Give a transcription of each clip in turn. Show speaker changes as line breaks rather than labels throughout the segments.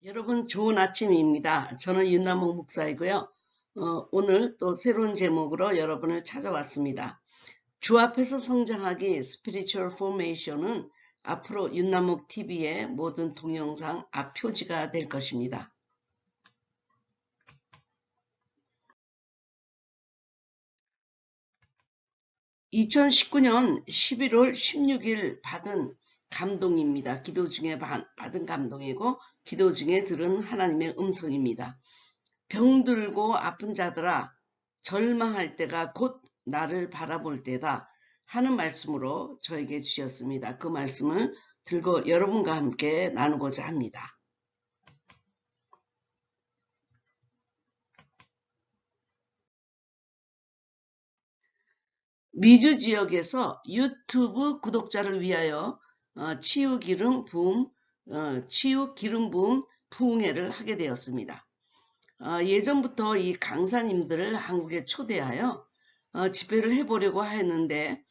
여러분 좋은 아침입니다. 저는 윤남홍 목사이고요. 오늘 또 새로운 제목으로 여러분을 찾아왔습니다. 주 앞에서 성장하기 Spiritual Formation은 앞으로 윤남홍 TV의 모든 동영상 앞표지가 될 것입니다. 2019년 11월 16일 받은 감동입니다. 기도 중에 받은 감동이고 기도 중에 들은 하나님의 음성입니다. 병들고 아픈 자들아 절망할 때가 곧 나를 바라볼 때다 하는 말씀으로 저에게 주셨습니다. 그 말씀을 들고 여러분과 함께 나누고자 합니다. 미주 지역에서 유튜브 구독자를 위하여 치유 기름 부음 부흥회를 하게 되었습니다. 예전부터 이 강사님들을 한국에 초대하여 집회를 해보려고 했는데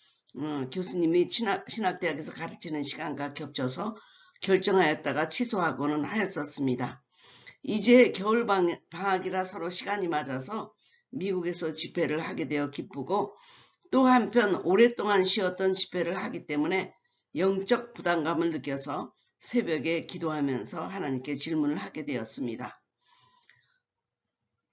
교수님이 신학대학에서 가르치는 시간과 겹쳐서 결정하였다가 취소하고는 하였었습니다. 이제 겨울방학이라 서로 시간이 맞아서 미국에서 집회를 하게 되어 기쁘고 또 한편 오랫동안 쉬었던 집회를 하기 때문에 영적 부담감을 느껴서 새벽에 기도하면서 하나님께 질문을 하게 되었습니다.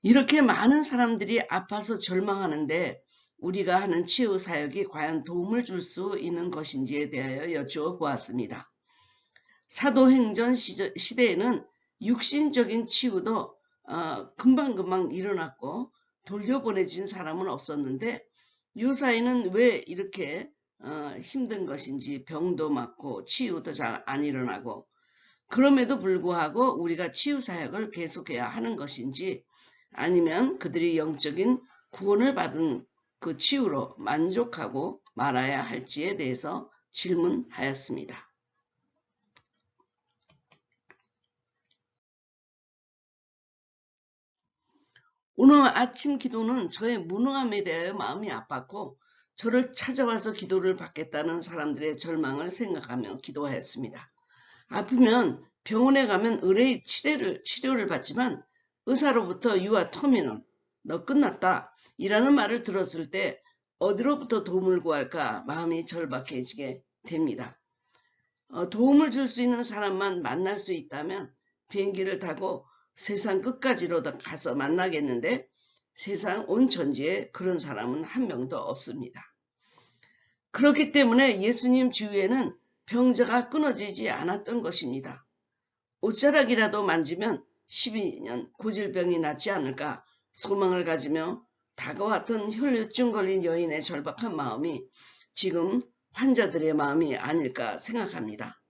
이렇게 많은 사람들이 아파서 절망하는데 우리가 하는 치유 사역이 과연 도움을 줄 수 있는 것인지에 대하여 여쭈어 보았습니다. 사도행전 시대에는 육신적인 치유도 금방금방 일어났고 돌려보내진 사람은 없었는데 요사이는 왜 이렇게 힘든 것인지 병도 많고 치유도 잘 안 일어나고 그럼에도 불구하고 우리가 치유 사역을 계속해야 하는 것인지 아니면 그들이 영적인 구원을 받은 그 치유로 만족하고 말아야 할지에 대해서 질문하였습니다. 오늘 아침 기도는 저의 무능함에 대하여 마음이 아팠고 저를 찾아와서 기도를 받겠다는 사람들의 절망을 생각하며 기도하였습니다. 아프면 병원에 가면 의뢰의 치료를 받지만 의사로부터 You are terminal, 너 끝났다 이라는 말을 들었을 때 어디로부터 도움을 구할까 마음이 절박해지게 됩니다. 도움을 줄 수 있는 사람만 만날 수 있다면 비행기를 타고 세상 끝까지로 가서 만나겠는데 세상 온 천지에 그런 사람은 한 명도 없습니다. 그렇기 때문에 예수님 주위에는 병자가 끊어지지 않았던 것입니다. 옷자락이라도 만지면 12년 고질병이 낫지 않을까 소망을 가지며 다가왔던 혈류증 걸린 여인의 절박한 마음이 지금 환자들의 마음이 아닐까 생각합니다.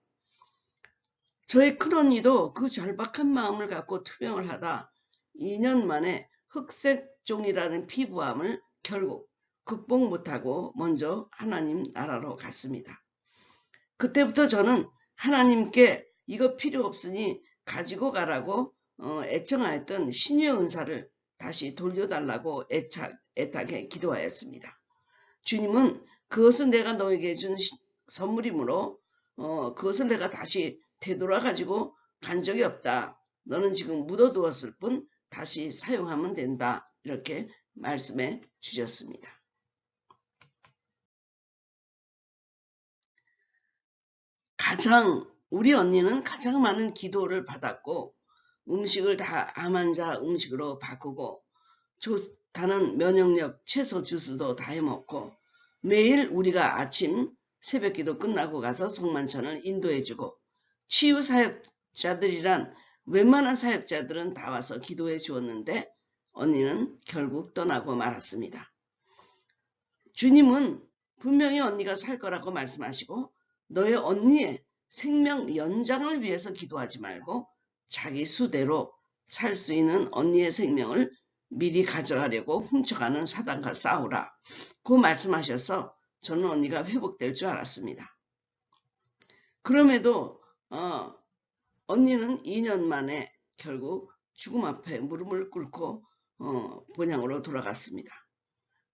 저의 큰언니도 그 절박한 마음을 갖고 투병을 하다 2년 만에 흑색종이라는 피부암을 결국 극복 못하고 먼저 하나님 나라로 갔습니다. 그때부터 저는 하나님께 이거 필요 없으니 가지고 가라고 애청하였던 신유의 은사를 다시 돌려달라고 애타게 기도하였습니다. 주님은 그것은 내가 너에게 준 선물이므로 그것을 내가 다시 되돌아가지고 간 적이 없다. 너는 지금 묻어두었을 뿐 다시 사용하면 된다. 이렇게 말씀해 주셨습니다. 우리 언니는 가장 많은 기도를 받았고 음식을 다 암 환자 음식으로 바꾸고 좋다는 면역력 채소 주스도 다 해먹고 매일 우리가 아침 새벽기도 끝나고 가서 성만찬을 인도해주고 치유 사역자들이란 웬만한 사역자들은 다 와서 기도해 주었는데 언니는 결국 떠나고 말았습니다. 주님은 분명히 언니가 살 거라고 말씀하시고 너의 언니의 생명 연장을 위해서 기도하지 말고 자기 수대로 살 수 있는 언니의 생명을 미리 가져가려고 훔쳐가는 사단과 싸우라. 그 말씀하셔서 저는 언니가 회복될 줄 알았습니다. 그럼에도 언니는 2년 만에 결국 죽음 앞에 무릎을 꿇고 본향으로 돌아갔습니다.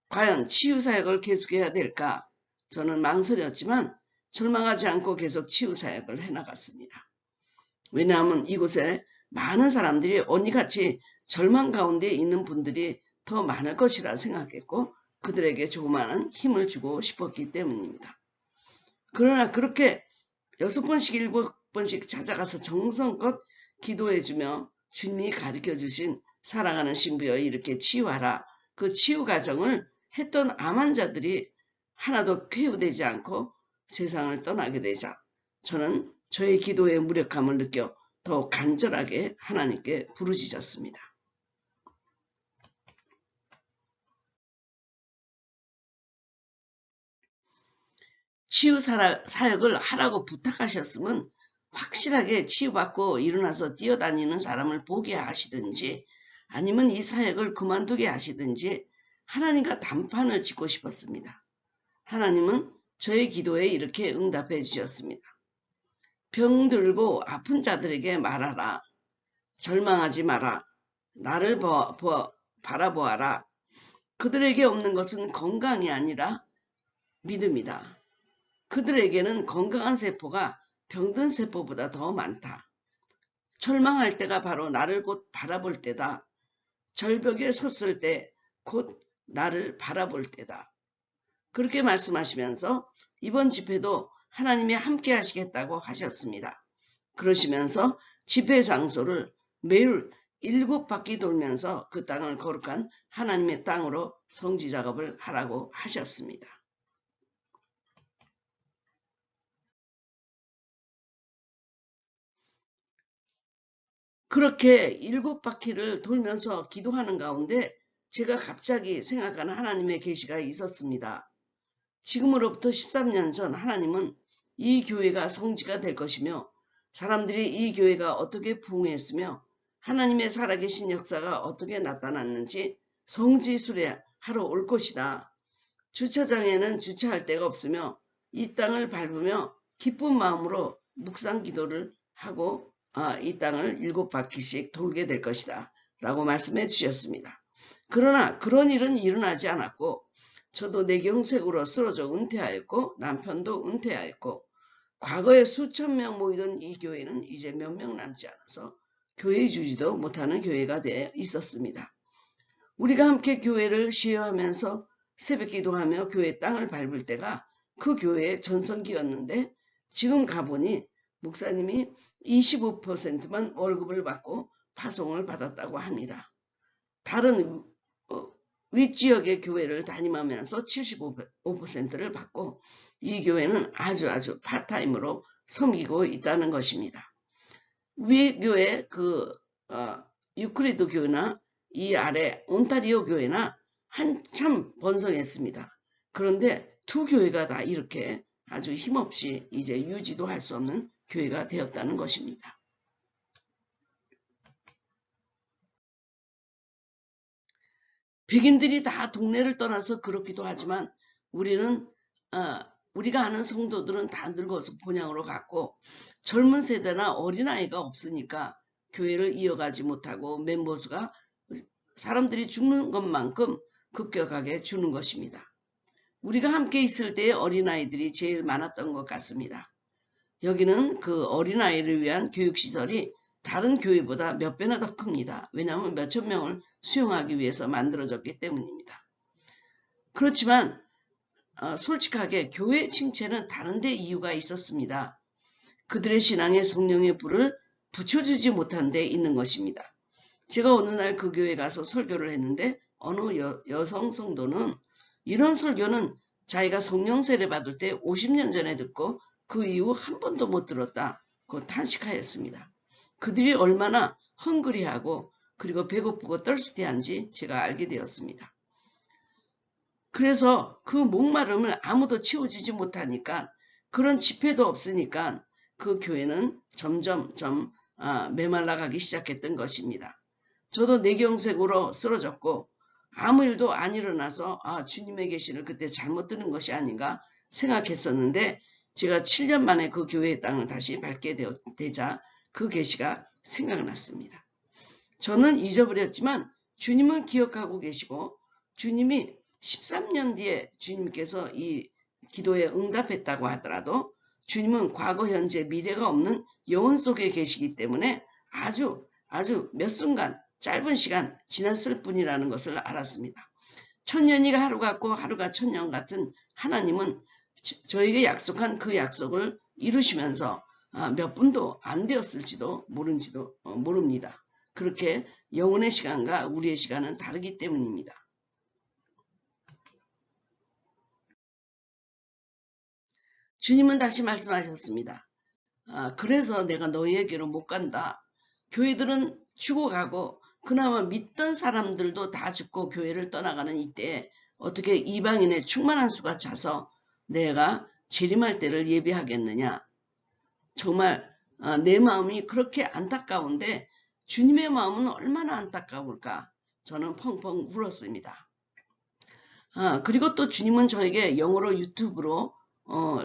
과연 치유사역을 계속해야 될까? 저는 망설였지만 절망하지 않고 계속 치유사역을 해나갔습니다. 왜냐하면 이곳에 많은 사람들이 언니같이 절망 가운데 있는 분들이 더 많을 것이라 생각했고 그들에게 조그마한 힘을 주고 싶었기 때문입니다. 그러나 그렇게 6번씩 7번씩 찾아가서 정성껏 기도해주며 주님이 가르쳐주신 사랑하는 신부여 이렇게 치유하라. 그 치유 과정을 했던 암 환자들이 하나도 쾌유되지 않고 세상을 떠나게 되자 저는 저의 기도의 무력함을 느껴 더 간절하게 하나님께 부르짖었습니다. 치유 사역을 하라고 부탁하셨으면 확실하게 치유받고 일어나서 뛰어다니는 사람을 보게 하시든지 아니면 이 사역을 그만두게 하시든지 하나님과 단판을 짓고 싶었습니다. 하나님은 저의 기도에 이렇게 응답해 주셨습니다. 병들고 아픈 자들에게 말하라. 절망하지 마라. 나를 바라보아라. 그들에게 없는 것은 건강이 아니라 믿음이다. 그들에게는 건강한 세포가 병든 세포보다 더 많다. 절망할 때가 바로 나를 곧 바라볼 때다. 절벽에 섰을 때 곧 나를 바라볼 때다. 그렇게 말씀하시면서 이번 집회도 하나님이 함께 하시겠다고 하셨습니다. 그러시면서 집회 장소를 매일 7바퀴 돌면서 그 땅을 거룩한 하나님의 땅으로 성지 작업을 하라고 하셨습니다. 그렇게 7바퀴를 돌면서 기도하는 가운데 제가 갑자기 생각하는 하나님의 계시가 있었습니다. 지금으로부터 13년 전 하나님은 이 교회가 성지가 될 것이며 사람들이 이 교회가 어떻게 부흥했으며 하나님의 살아계신 역사가 어떻게 나타났는지 성지 수레하러 올 것이다. 주차장에는 주차할 데가 없으며 이 땅을 밟으며 기쁜 마음으로 묵상 기도를 하고 이 땅을 7바퀴씩 돌게 될 것이다. 라고 말씀해 주셨습니다. 그러나 그런 일은 일어나지 않았고 저도 뇌경색으로 쓰러져 은퇴하였고 남편도 은퇴하였고 과거에 수천 명 모이던 이 교회는 이제 몇 명 남지 않아서 교회 주지도 못하는 교회가 되어 있었습니다. 우리가 함께 교회를 시행하면서 새벽 기도하며 교회 땅을 밟을 때가 그 교회의 전성기였는데 지금 가보니 목사님이 25%만 월급을 받고 파송을 받았다고 합니다. 다른 윗지역의 교회를 다니면서 75%를 받고 이 교회는 아주 파타임으로 섬기고 있다는 것입니다. 위 교회 유크리드 교회나 이 아래 온타리오 교회나 한참 번성했습니다. 그런데 두 교회가 다 이렇게 아주 힘없이 이제 유지도 할 수 없는 교회가 되었다는 것입니다. 백인들이 다 동네를 떠나서 그렇기도 하지만 우리는 우리가 아는 성도들은 다 늙어서 본향으로 갔고 젊은 세대나 어린아이가 없으니까 교회를 이어가지 못하고 멤버수가 사람들이 죽는 것만큼 급격하게 주는 것입니다. 우리가 함께 있을 때의 어린아이들이 제일 많았던 것 같습니다. 여기는 그 어린아이를 위한 교육시설이 다른 교회보다 몇 배나 더 큽니다. 왜냐하면 몇천 명을 수용하기 위해서 만들어졌기 때문입니다. 그렇지만 솔직하게 교회 침체는 다른 데 이유가 있었습니다. 그들의 신앙에 성령의 불을 붙여주지 못한 데 있는 것입니다. 제가 어느 날 그 교회 가서 설교를 했는데 어느 여성 성도는 이런 설교는 자기가 성령 세례 받을 때 50년 전에 듣고 그 이후 한 번도 못 들었다고 탄식하였습니다. 그들이 얼마나 헝그리하고 그리고 배고프고 떨스티한지 제가 알게 되었습니다. 그래서 그 목마름을 아무도 채워주지 못하니까 그런 집회도 없으니까 그 교회는 점점 메말라가기 시작했던 것입니다. 저도 뇌경색으로 쓰러졌고 아무 일도 안 일어나서 주님의 계시를 그때 잘못 듣는 것이 아닌가 생각했었는데 제가 7년 만에 그 교회의 땅을 다시 밟게 되자 그 계시가 생각났습니다. 저는 잊어버렸지만 주님은 기억하고 계시고 주님이 13년 뒤에 주님께서 이 기도에 응답했다고 하더라도 주님은 과거, 현재, 미래가 없는 영혼 속에 계시기 때문에 아주 아주 몇 순간 짧은 시간 지났을 뿐이라는 것을 알았습니다. 천년이가 하루 같고 하루가 천년 같은 하나님은 저에게 약속한 그 약속을 이루시면서 몇 분도 안 되었을지도 모릅니다. 그렇게 영혼의 시간과 우리의 시간은 다르기 때문입니다. 주님은 다시 말씀하셨습니다. 그래서 내가 너희에게로 못 간다. 교회들은 죽어가고 그나마 믿던 사람들도 다 죽고 교회를 떠나가는 이때에 어떻게 이방인의 충만한 수가 차서 내가 재림할 때를 예비하겠느냐. 정말 내 마음이 그렇게 안타까운데 주님의 마음은 얼마나 안타까울까. 저는 펑펑 울었습니다. 그리고 또 주님은 저에게 영어로 유튜브로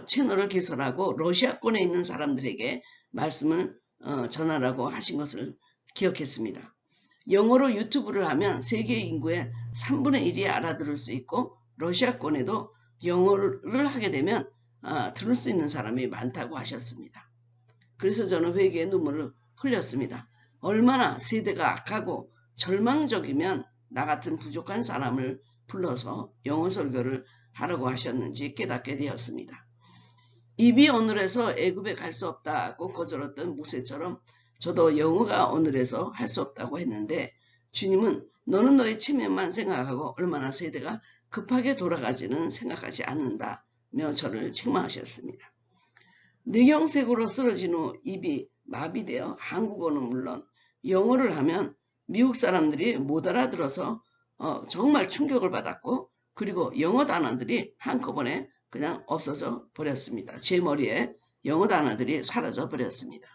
채널을 개설하고 러시아권에 있는 사람들에게 말씀을 전하라고 하신 것을 기억했습니다. 영어로 유튜브를 하면 세계 인구의 3분의 1이 알아들을 수 있고 러시아권에도 영어를 하게 되면 들을 수 있는 사람이 많다고 하셨습니다. 그래서 저는 회개의 눈물을 흘렸습니다. 얼마나 세대가 악하고 절망적이면 나 같은 부족한 사람을 불러서 영어 설교를 하라고 하셨는지 깨닫게 되었습니다. 입이 오늘에서 애굽에 갈 수 없다고 거절했던 모세처럼 저도 영어가 오늘에서 할 수 없다고 했는데 주님은 너는 너의 체면만 생각하고 얼마나 세대가 급하게 돌아가지는 생각하지 않는다며 저를 책망하셨습니다. 뇌경색으로 쓰러진 후 입이 마비되어 한국어는 물론 영어를 하면 미국 사람들이 못 알아들어서 정말 충격을 받았고 그리고 영어 단어들이 한꺼번에 그냥 없어져 버렸습니다. 제 머리에 영어 단어들이 사라져 버렸습니다.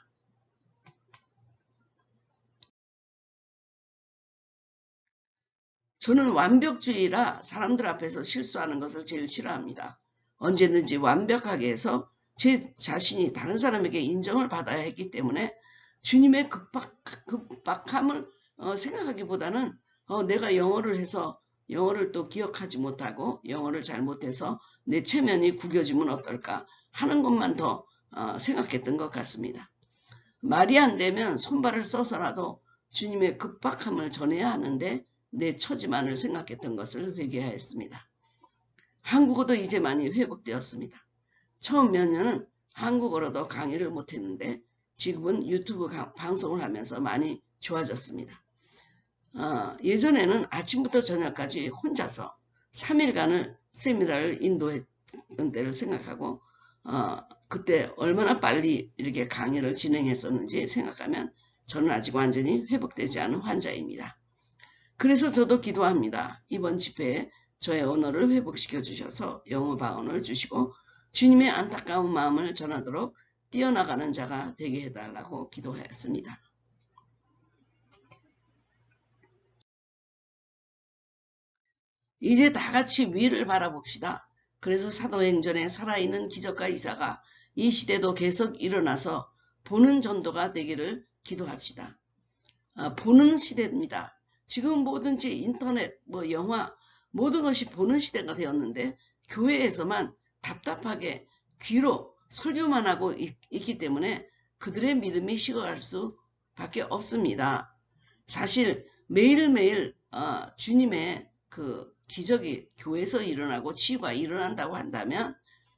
저는 완벽주의라 사람들 앞에서 실수하는 것을 제일 싫어합니다. 언제든지 완벽하게 해서 제 자신이 다른 사람에게 인정을 받아야 했기 때문에 주님의 급박함을 생각하기보다는 내가 영어를 해서 영어를 또 기억하지 못하고 영어를 잘못해서 내 체면이 구겨지면 어떨까 하는 것만 더 생각했던 것 같습니다. 말이 안 되면 손발을 써서라도 주님의 급박함을 전해야 하는데 내 처지만을 생각했던 것을 회개하였습니다. 한국어도 이제 많이 회복되었습니다. 처음 몇 년은 한국어로도 강의를 못했는데 지금은 유튜브 방송을 하면서 많이 좋아졌습니다. 예전에는 아침부터 저녁까지 혼자서 3일간을 세미나를 인도했던 때를 생각하고 그때 얼마나 빨리 이렇게 강의를 진행했었는지 생각하면 저는 아직 완전히 회복되지 않은 환자입니다. 그래서 저도 기도합니다. 이번 집회에 저의 언어를 회복시켜 주셔서 영어 방언을 주시고 주님의 안타까운 마음을 전하도록 뛰어나가는 자가 되게 해달라고 기도했습니다. 이제 다 같이 위를 바라봅시다. 그래서 사도행전에 살아있는 기적과 이사가 이 시대도 계속 일어나서 보는 전도가 되기를 기도합시다. 보는 시대입니다. 지금 뭐든지 인터넷, 영화 모든 것이 보는 시대가 되었는데 교회에서만 답답하게 귀로 설교만 하고 있기 때문에 그들의 믿음이 식어갈 수밖에 없습니다. 사실 매일매일 주님의 그 기적이 교회에서 일어나고 치유가 일어난다고 한다면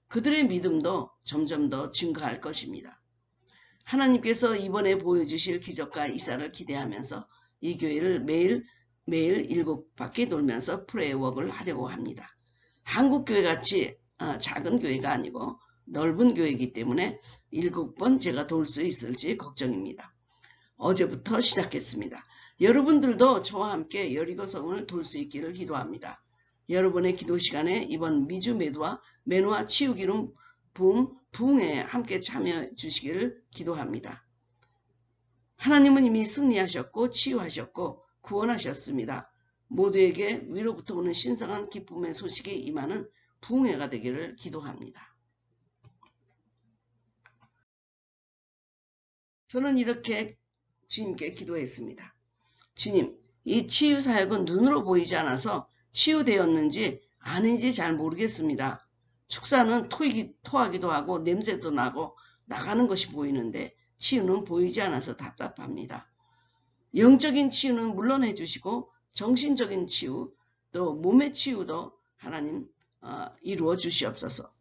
그들의 믿음도 점점 더 증가할 것입니다. 하나님께서 이번에 보여주실 기적과 이사를 기대하면서 이 교회를 매일 7바퀴 돌면서 프레이워크를 하려고 합니다. 한국 교회 같이 작은 교회가 아니고 넓은 교회이기 때문에 7번 제가 돌 수 있을지 걱정입니다. 어제부터 시작했습니다. 여러분들도 저와 함께 여리고성을 돌 수 있기를 기도합니다. 여러분의 기도 시간에 이번 미주 매누와 치유기름 부흥에 함께 참여해 주시기를 기도합니다. 하나님은 이미 승리하셨고 치유하셨고 구원하셨습니다. 모두에게 위로부터 오는 신성한 기쁨의 소식이 임하는 부흥회가 되기를 기도합니다. 저는 이렇게 주님께 기도했습니다. 주님, 이 치유 사역은 눈으로 보이지 않아서 치유되었는지 아닌지 잘 모르겠습니다. 축사는 토하기도 하고 냄새도 나고 나가는 것이 보이는데 치유는 보이지 않아서 답답합니다. 영적인 치유는 물론 해주시고 정신적인 치유 또 몸의 치유도 하나님 이루어 주시옵소서.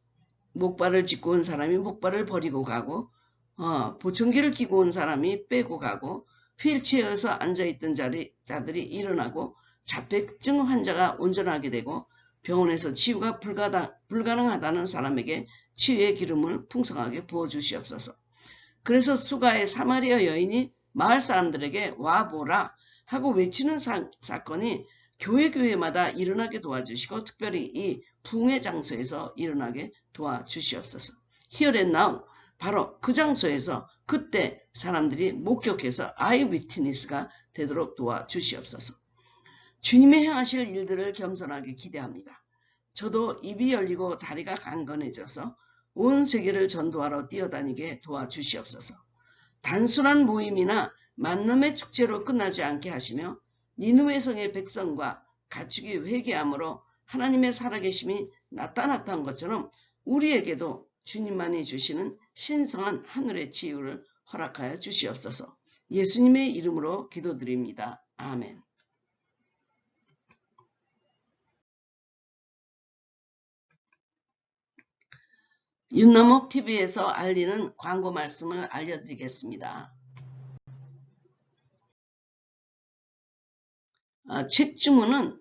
목발을 짚고 온 사람이 목발을 버리고 가고 보청기를 끼고 온 사람이 빼고 가고 휠체어에서 앉아있던 자들이 일어나고 자폐증 환자가 온전하게 되고 병원에서 치유가 불가능하다는 사람에게 치유의 기름을 풍성하게 부어주시옵소서. 그래서 수가의 사마리아 여인이 마을 사람들에게 와보라 하고 외치는 사건이 교회마다 일어나게 도와주시고 특별히 이 붕의 장소에서 일어나게 도와주시옵소서. Here and now 바로 그 장소에서 그때 사람들이 목격해서 아이 위트니스가 되도록 도와주시옵소서. 주님의 행하실 일들을 겸손하게 기대합니다. 저도 입이 열리고 다리가 강건해져서 온 세계를 전도하러 뛰어다니게 도와주시옵소서. 단순한 모임이나 만남의 축제로 끝나지 않게 하시며 니느웨 성의 백성과 가축이 회개함으로 하나님의 살아계심이 나타났던 것처럼 우리에게도 주님만이 주시는 신성한 하늘의 치유를 허락하여 주시옵소서. 예수님의 이름으로 기도드립니다. 아멘. 윤남옥 TV에서 알리는 광고 말씀을 알려드리겠습니다. 책 주문은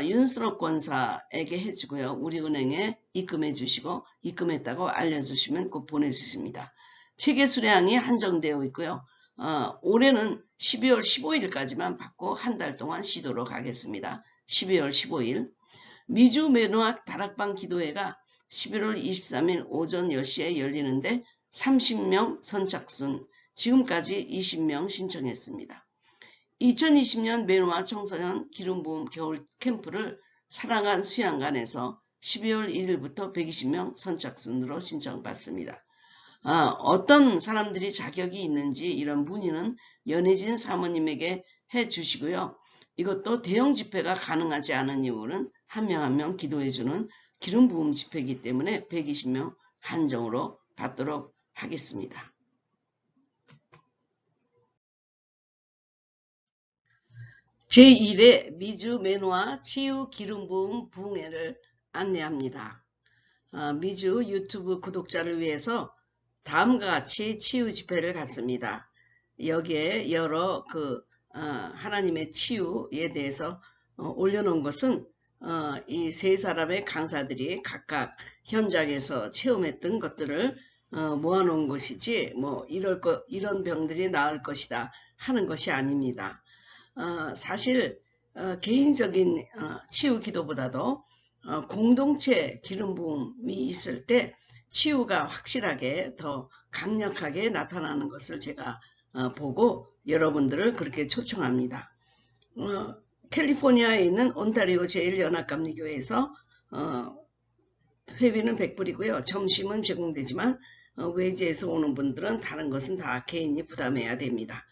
윤수록 권사에게 해주고요. 우리은행에 입금해 주시고 입금했다고 알려주시면 꼭 보내주십니다. 책의 수량이 한정되어 있고요. 올해는 12월 15일까지만 받고 한 달 동안 쉬도록 하겠습니다. 12월 15일 미주 매누악 다락방 기도회가 11월 23일 오전 10시에 열리는데 30명 선착순, 지금까지 20명 신청했습니다. 2020년 매누악 청소년 기름부음 겨울 캠프를 사랑한 수양관에서 12월 1일부터 120명 선착순으로 신청받습니다. 어떤 사람들이 자격이 있는지 이런 문의는 연혜진 사모님에게 해주시고요. 이것도 대형 집회가 가능하지 않은 이유는 한 명 한 명 기도해주는 기름 부음 집회이기 때문에 120명 한정으로 받도록 하겠습니다. 제1회 미주 매누아 치유 기름 부음 부흥회를 안내합니다. 미주 유튜브 구독자를 위해서 다음과 같이 치유 집회를 갖습니다. 여기에 여러 하나님의 치유에 대해서 올려놓은 것은 이 세 사람의 강사들이 각각 현장에서 체험했던 것들을 모아놓은 것이지 뭐 이런 병들이 나을 것이다 하는 것이 아닙니다. 사실 개인적인 치유 기도보다도 공동체 기름 부음이 있을 때 치유가 확실하게 더 강력하게 나타나는 것을 제가 보고 여러분들을 그렇게 초청합니다. 캘리포니아에 있는 온타리오 제1연합감리교회에서 회비는 100불이고요. 점심은 제공되지만 외지에서 오는 분들은 다른 것은 다 개인이 부담해야 됩니다.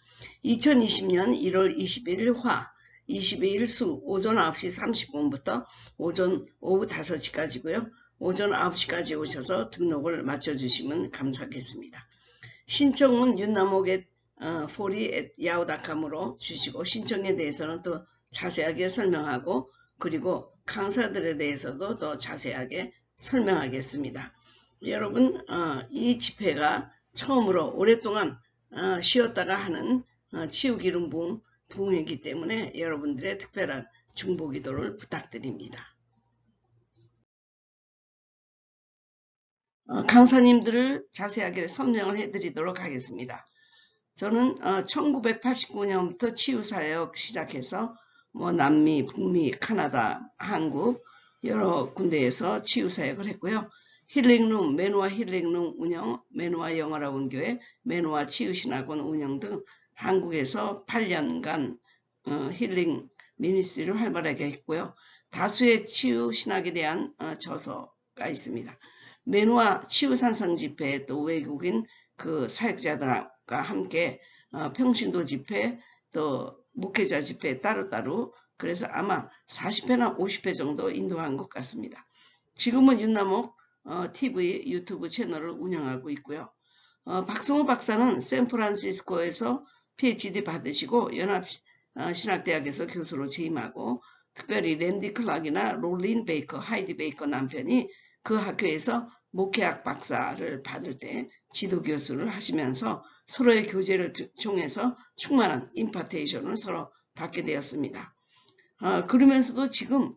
2020년 1월 21일 화 22일 수 오전 9시 30분부터 오후 5시까지고요. 오전 9시까지 오셔서 등록을 마쳐주시면 감사하겠습니다. 신청은 윤남옥 fory@yahoo.com으로 주시고 신청에 대해서는 또 자세하게 설명하고 그리고 강사들에 대해서도 더 자세하게 설명하겠습니다. 여러분 이 집회가 처음으로 오랫동안 쉬었다가 하는 치유 기름 부음 부흥이기 때문에 여러분들의 특별한 중보 기도를 부탁드립니다. 강사님들을 자세하게 설명을 해드리도록 하겠습니다. 저는 1989년부터 치유사역 시작해서 남미, 북미, 카나다, 한국 여러 군데에서 치유사역을 했고요. 힐링룸, 매누아 힐링룸 운영, 매누아 영어라운교회, 매누아 치유신학원 운영 등 한국에서 8년간 힐링 미니스트리를 활발하게 했고요. 다수의 치유신학에 대한 저서가 있습니다. 매누아 치유산성 집회 또 외국인 사역자들과 함께 평신도 집회 또 목회자 집회 따로따로 그래서 아마 40회나 50회 정도 인도한 것 같습니다. 지금은 윤남옥 TV 유튜브 채널을 운영하고 있고요. 박성호 박사는 샌프란시스코에서 PhD 받으시고 연합신학대학에서 교수로 재임하고 특별히 랜디 클락이나 롤린 베이커, 하이디 베이커 남편이 그 학교에서 목회학 박사를 받을 때 지도교수를 하시면서 서로의 교제를 통해서 충만한 임파테이션을 서로 받게 되었습니다. 그러면서도 지금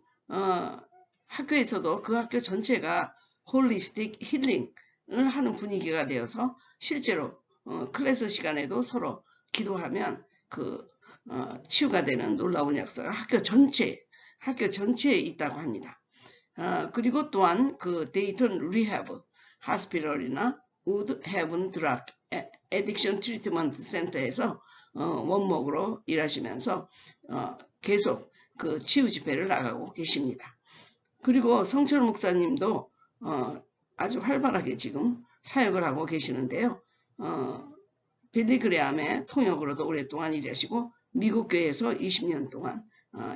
학교에서도 그 학교 전체가 홀리스틱 힐링을 하는 분위기가 되어서 실제로 클래스 시간에도 서로 기도하면 치유가 되는 놀라운 역사가 학교 전체에 있다고 합니다. 그리고 또한 그 데이턴 리해브 하스피털이나 우드 헤븐 드락 에딕션 트리트먼트 센터에서 원목으로 일하시면서 계속 그 치유 집회를 나가고 계십니다. 그리고 성철 목사님도 아주 활발하게 지금 사역을 하고 계시는데요. 빌리그레암의 통역으로도 오랫동안 일하시고 미국 교회에서 20년 동안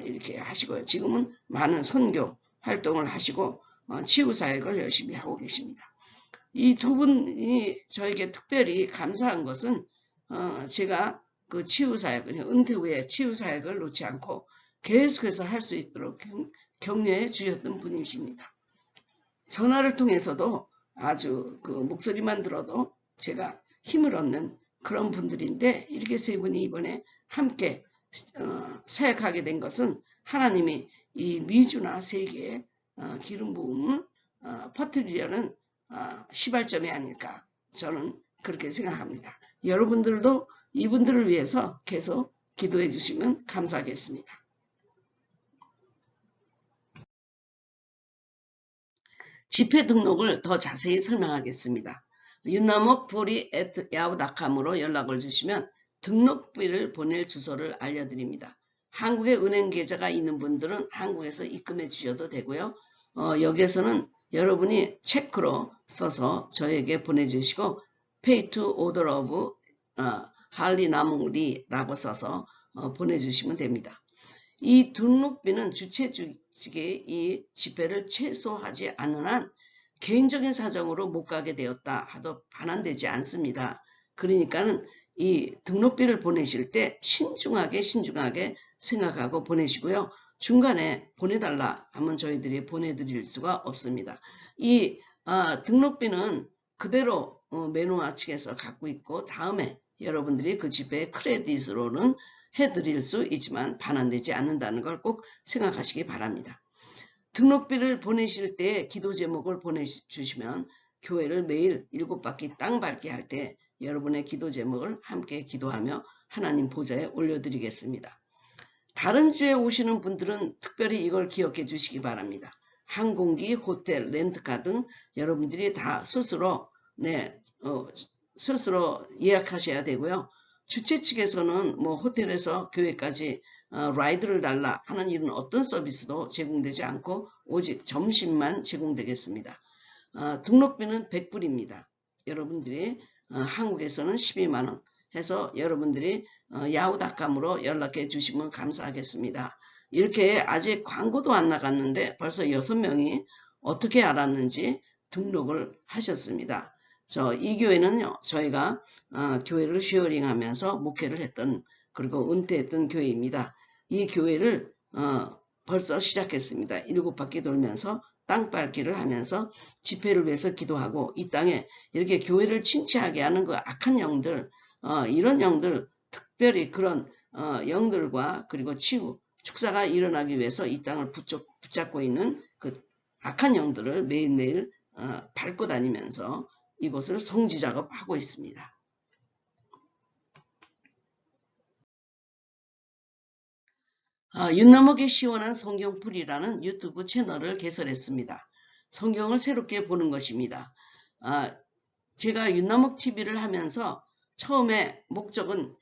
이렇게 하시고요. 지금은 많은 선교 활동을 하시고 치유 사역을 열심히 하고 계십니다. 이 두 분이 저에게 특별히 감사한 것은 제가 그 치유 사역, 은퇴 후에 치유 사역을 놓지 않고 계속해서 할 수 있도록 격려해 주셨던 분이십니다. 전화를 통해서도 아주 그 목소리만 들어도 제가 힘을 얻는 그런 분들인데 이렇게 세 분이 이번에 함께 사역하게 된 것은 하나님이 이 미주나 세계에 기름 부음을 퍼뜨리려는 시발점이 아닐까 저는 그렇게 생각합니다. 여러분들도 이분들을 위해서 계속 기도해 주시면 감사하겠습니다. 집회 등록을 더 자세히 설명하겠습니다. 윤남옥보리@yahoo.com으로 연락을 주시면 등록비를 보낼 주소를 알려드립니다. 한국에 은행 계좌가 있는 분들은 한국에서 입금해 주셔도 되고요. 여기에서는 여러분이 체크로 써서 저에게 보내주시고 Pay to order of 할리 나몽리라고 써서 보내주시면 됩니다. 이 등록비는 주최 측이 이 집회를 최소화하지 않는 한 개인적인 사정으로 못 가게 되었다 하도 반환되지 않습니다. 그러니까는 이 등록비를 보내실 때 신중하게 생각하고 보내시고요. 중간에 보내달라 하면 저희들이 보내드릴 수가 없습니다. 이 등록비는 그대로 매노아 측에서 갖고 있고 다음에 여러분들이 그 집회의 크레딧으로는 해드릴 수 있지만 반환되지 않는다는 걸 꼭 생각하시기 바랍니다. 등록비를 보내실 때 기도 제목을 보내주시면 교회를 매일 7바퀴 땅 밟게 할 때 여러분의 기도 제목을 함께 기도하며 하나님 보좌에 올려드리겠습니다. 다른 주에 오시는 분들은 특별히 이걸 기억해 주시기 바랍니다. 항공기, 호텔, 렌트카 등 여러분들이 다 스스로 예약하셔야 되고요. 주최 측에서는 뭐 호텔에서 교회까지 라이드를 달라 하는 이런 어떤 서비스도 제공되지 않고 오직 점심만 제공되겠습니다. 등록비는 100불입니다. 여러분들이 한국에서는 12만원 해서 여러분들이 야후닷컴으로 연락해 주시면 감사하겠습니다. 이렇게 아직 광고도 안 나갔는데 벌써 6명이 어떻게 알았는지 등록을 하셨습니다. 이 교회는요, 저희가 교회를 쉐어링하면서 목회를 했던 그리고 은퇴했던 교회입니다. 이 교회를 벌써 시작했습니다. 7바퀴 돌면서 땅 밟기를 하면서 집회를 위해서 기도하고 이 땅에 이렇게 교회를 침체하게 하는 그 악한 영들, 이런 영들, 특별히 그런 영들과 그리고 치유, 축사가 일어나기 위해서 이 땅을 붙잡고 있는 그 악한 영들을 매일매일 밟고 다니면서 이곳을 성지 작업하고 있습니다. 윤남옥의 시원한 성경풀이라는 유튜브 채널을 개설했습니다. 성경을 새롭게 보는 것입니다. 제가 윤남옥 TV를 하면서 처음에 목적은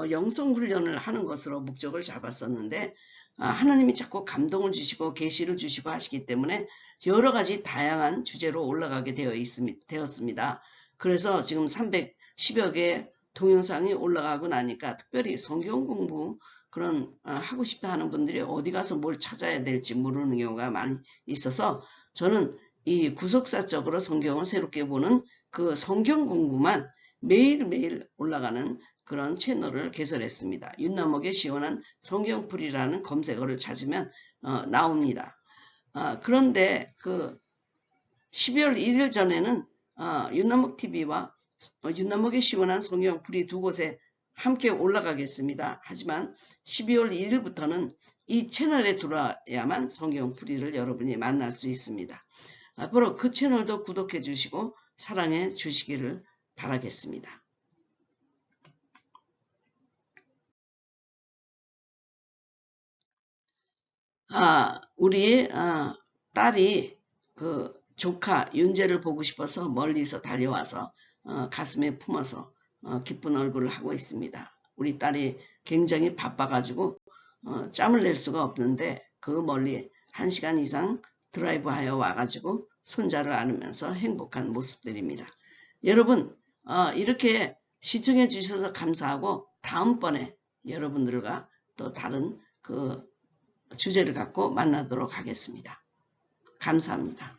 영성훈련을 하는 것으로 목적을 잡았었는데 하나님이 자꾸 감동을 주시고 계시를 주시고 하시기 때문에 여러 가지 다양한 주제로 올라가게 되었습니다. 그래서 지금 310여 개 동영상이 올라가고 나니까 특별히 성경 공부 그런 하고 싶다 하는 분들이 어디 가서 뭘 찾아야 될지 모르는 경우가 많이 있어서 저는 이 구속사적으로 성경을 새롭게 보는 그 성경 공부만 매일매일 올라가는 그런 채널을 개설했습니다. 윤남옥의 시원한 성경풀이라는 검색어를 찾으면 나옵니다. 그런데 그 12월 1일 전에는 윤남옥 TV와 윤남옥의 시원한 성경풀이 두 곳에 함께 올라가겠습니다. 하지만 12월 1일부터는 이 채널에 들어와야만 성경풀이를 여러분이 만날 수 있습니다. 앞으로 그 채널도 구독해 주시고 사랑해 주시기를 바라겠습니다. 우리 딸이 그 조카 윤재를 보고 싶어서 멀리서 달려와서 가슴에 품어서 기쁜 얼굴을 하고 있습니다. 우리 딸이 굉장히 바빠가지고 짬을 낼 수가 없는데 그 멀리 1시간 이상 드라이브하여 와가지고 손자를 안으면서 행복한 모습들입니다. 여러분 이렇게 시청해 주셔서 감사하고 다음번에 여러분들과 또 다른 그 주제를 갖고 만나도록 하겠습니다. 감사합니다.